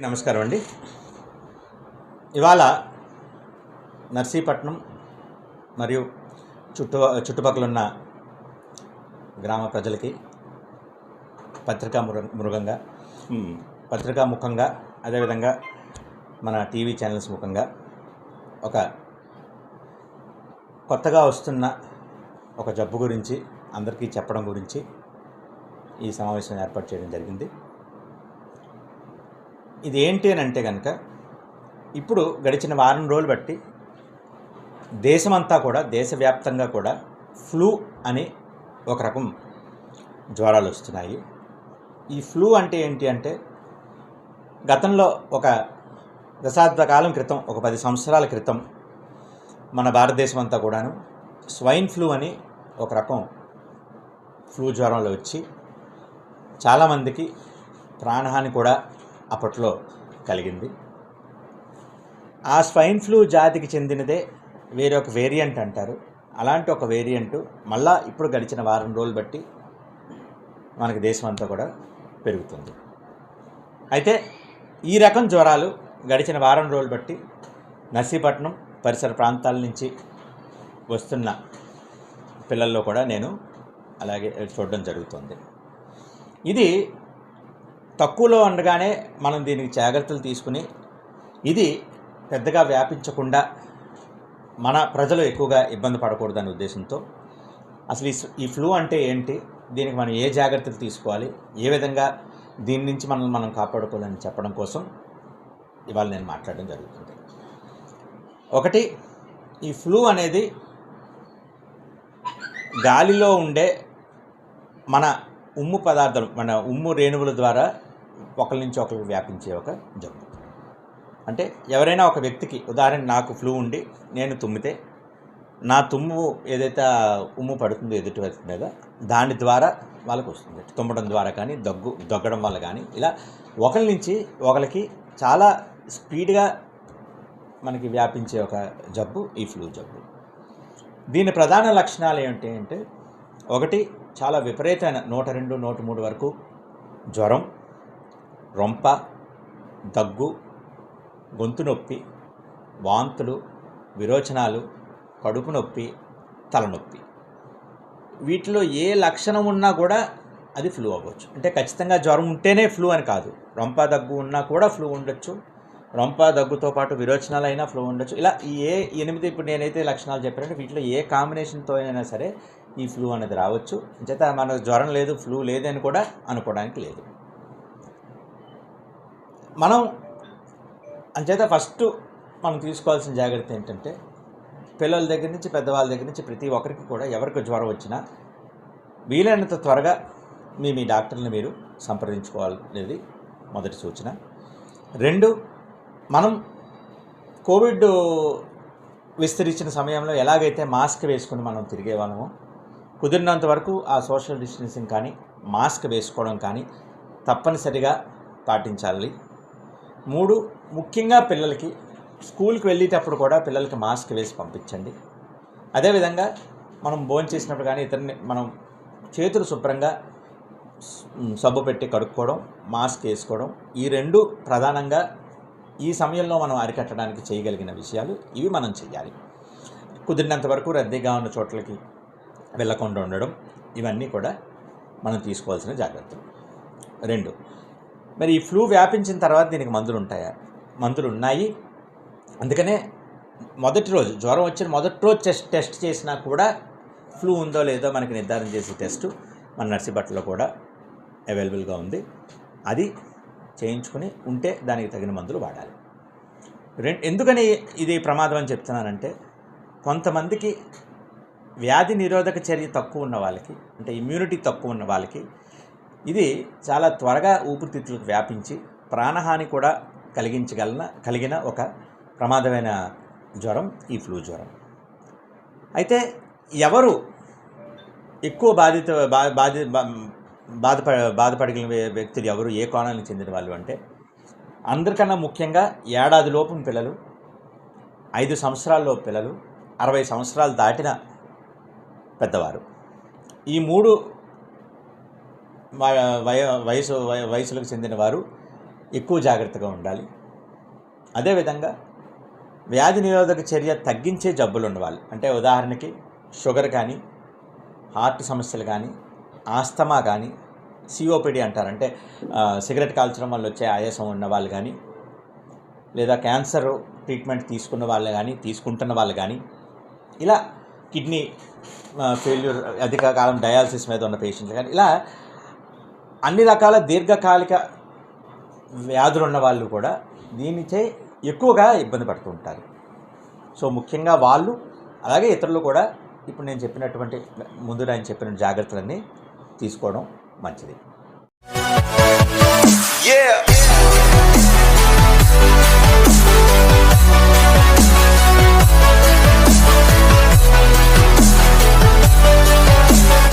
నమస్కారం అండి. ఇవాళ నర్సీపట్నం మరియు చుట్టుపక్కల ఉన్న గ్రామ ప్రజలకి పత్రికా ముఖంగా అదేవిధంగా మన టీవీ ఛానల్స్ ముఖంగా ఒక కొత్తగా వస్తున్న ఒక జబ్బు గురించి అందరికీ చెప్పడం గురించి ఈ సమావేశం ఏర్పాటు చేయడం జరిగింది. ఇది ఏంటి అని అంటే కనుక ఇప్పుడు గడిచిన వారం రోజులు బట్టి దేశమంతా కూడా దేశవ్యాప్తంగా కూడా ఫ్లూ అని ఒక రకం జ్వరాలు వస్తున్నాయి. ఈ ఫ్లూ అంటే ఏంటి అంటే గతంలో ఒక దశాబ్ద కాలం క్రితం, ఒక 10 సంవత్సరాల క్రితం మన భారతదేశం అంతా కూడాను స్వైన్ ఫ్లూ అని ఒక రకం ఫ్లూ జ్వరంలో వచ్చి చాలామందికి ప్రాణహాని కూడా అప్పట్లో కలిగింది. ఆ స్వైన్ ఫ్లూ జాతికి చెందినదే వేరే ఒక వేరియంట్ అంటారు. అలాంటి ఒక వేరియంట్ మళ్ళా ఇప్పుడు గడిచిన వారం రోజులు బట్టి మనకి దేశం అంతా కూడా పెరుగుతుంది. అయితే ఈ రకం జ్వరాలు గడిచిన వారం రోజులు బట్టి నర్సీపట్నం పరిసర ప్రాంతాల నుంచి వస్తున్న పిల్లల్లో కూడా నేను అలాగే చూడడం జరుగుతుంది. ఇది తక్కువలో ఉండగానే మనం దీనికి జాగ్రత్తలు తీసుకుని ఇది పెద్దగా వ్యాపించకుండా మన ప్రజలు ఎక్కువగా ఇబ్బంది పడకూడదనే ఉద్దేశంతో అసలు ఈ ఫ్లూ అంటే ఏంటి, దీనికి మనం ఏ జాగ్రత్తలు తీసుకోవాలి, ఏ విధంగా దీని నుంచి మనం కాపాడుకోవాలని చెప్పడం కోసం ఇవాళ నేను మాట్లాడడం జరుగుతుంది. ఒకటి, ఈ ఫ్లూ అనేది గాలిలో ఉండే మన ఉమ్ము పదార్థాలు, మన ఉమ్ము రేణువుల ద్వారా ఒకరి నుంచి ఒకరికి వ్యాపించే ఒక జబ్బు. అంటే ఎవరైనా ఒక వ్యక్తికి, ఉదాహరణ నాకు ఫ్లూ ఉండి నేను తుమ్మితే నా తుమ్ము ఏదైతే ఉమ్ము పడుతుందో ఎదుటి వ్యక్తి మీద, దాని ద్వారా వాళ్ళకు వస్తుంది. తుమ్మడం ద్వారా కానీ దగ్గడం వల్ల కానీ ఇలా ఒకరి నుంచి ఒకరికి చాలా స్పీడ్గా మనకి వ్యాపించే ఒక జబ్బు ఈ ఫ్లూ జబ్బు. దీని ప్రధాన లక్షణాలు ఏంటి అంటే, ఒకటి, చాలా విపరీతమైన 102, 103 వరకు జ్వరం, రొంప, దగ్గు, గొంతు నొప్పి, వాంతులు, విరోచనాలు, కడుపు నొప్పి, తలనొప్పి. వీటిలో ఏ లక్షణం ఉన్నా కూడా అది ఫ్లూ అవ్వచ్చు. అంటే ఖచ్చితంగా జ్వరం ఉంటేనే ఫ్లూ అని కాదు. రొంప, దగ్గు ఉన్నా కూడా ఫ్లూ ఉండొచ్చు. రొంప, దగ్గుతో పాటు విరోచనాలు అయినా ఫ్లూ ఉండొచ్చు. ఇలా ఏ 8 ఇప్పుడు నేనైతే లక్షణాలు చెప్పానంటే వీటిలో ఏ కాంబినేషన్తో అయినా సరే ఈ ఫ్లూ అనేది రావచ్చు. అంచేత మనకు జ్వరం లేదు, ఫ్లూ లేదని కూడా అనుకోవడానికి లేదు. మనం అంచేత ఫస్ట్ మనం తీసుకోవాల్సిన జాగ్రత్త ఏంటంటే, పిల్లల దగ్గర నుంచి పెద్దవాళ్ళ దగ్గర నుంచి ప్రతి ఒక్కరికి కూడా ఎవరికి జ్వరం వచ్చినా వీలైనంత త్వరగా మీ డాక్టర్ని మీరు సంప్రదించుకోవాలనేది మొదటి సూచన. 2, మనం కోవిడ్ విస్తరించిన సమయంలో ఎలాగైతే మాస్క్ వేసుకుని మనం తిరిగే వాళ్ళమో, కుదిరినంత వరకు ఆ సోషల్ డిస్టెన్సింగ్ కానీ మాస్క్ వేసుకోవడం కానీ తప్పనిసరిగా పాటించాలి. 3, ముఖ్యంగా పిల్లలకి స్కూల్కి వెళ్ళేటప్పుడు కూడా పిల్లలకి మాస్క్ వేసి పంపించండి. అదేవిధంగా మనం భోజనం చేసినప్పుడు కానీ మనం చేతులు శుభ్రంగా సబ్బు పెట్టి కడుక్కోవడం, మాస్క్ వేసుకోవడం, ఈ 2 ప్రధానంగా ఈ సమయంలో మనం అరికట్టడానికి చేయగలిగిన విషయాలు. ఇవి మనం చేయాలి. కుదిరినంత వరకు రద్దీగా ఉన్న చోట్లకి వెళ్ళకుండా ఉండడం, ఇవన్నీ కూడా మనం తీసుకోవాల్సిన జాగ్రత్తలు. 2, మరి ఈ ఫ్లూ వ్యాపించిన తర్వాత దీనికి మందులు ఉంటాయా? మందులు ఉన్నాయి. అందుకనే మొదటి రోజు జ్వరం వచ్చిన మొదటి రోజు టెస్ట్ చేసినా కూడా ఫ్లూ ఉందో లేదో మనకి నిర్ధారణ చేసే టెస్టు మన నర్సీపట్నంలో కూడా అవైలబుల్గా ఉంది. అది చేయించుకుని ఉంటే దానికి తగిన మందులు వాడాలి. ఎందుకని ఇది ప్రమాదం అని చెప్తున్నానంటే, కొంతమందికి వ్యాధి నిరోధక చర్య తక్కువ ఉన్న వాళ్ళకి, అంటే ఇమ్యూనిటీ తక్కువ ఉన్న వాళ్ళకి ఇది చాలా త్వరగా ఊపిరితిత్తులకు వ్యాపించి ప్రాణహాని కూడా కలిగిన ఒక ప్రమాదమైన జ్వరం ఈ ఫ్లూ జ్వరం. అయితే ఎవరు ఎక్కువ బాధపడిన వ్యక్తులు ఎవరు, ఏ కోణానికి చెందిన వాళ్ళు అంటే, అందరికన్నా ముఖ్యంగా ఏడాదిలోపు పిల్లలు, 5 సంవత్సరాల్లోపు పిల్లలు, 60 సంవత్సరాలు దాటిన పెద్దవారు. ఈ 3 వయసులకు చెందిన వారు ఎక్కువ జాగ్రత్తగా ఉండాలి. అదేవిధంగా వ్యాధి నిరోధక చర్య తగ్గించే జబ్బులు ఉన్నవాళ్ళు, అంటే ఉదాహరణకి షుగర్ కానీ, హార్ట్ సమస్యలు కానీ, ఆస్తమా కానీ, సిఓపిడి అంటారు, అంటే సిగరెట్ కాల్చడం వల్ల వచ్చే ఆయాసం ఉన్న వాళ్ళు కానీ, లేదా క్యాన్సర్ ట్రీట్మెంట్ తీసుకున్న వాళ్ళు కానీ, తీసుకుంటున్న వాళ్ళు కానీ, ఇలా కిడ్నీ ఫెయిల్యూర్ అధిక కాలం డయాలసిస్ మీద ఉన్న పేషెంట్లు కానీ, ఇలా అన్ని రకాల దీర్ఘకాలిక వ్యాధులు ఉన్న వాళ్ళు కూడా దీనిచే ఎక్కువగా ఇబ్బంది పడుతూ ఉంటారు. సో ముఖ్యంగా వాళ్ళు, అలాగే ఇతరులు కూడా ఇప్పుడు నేను చెప్పినటువంటి ముందు నేను చెప్పిన జాగ్రత్తలన్నీ తీసుకోవడం మంచిది.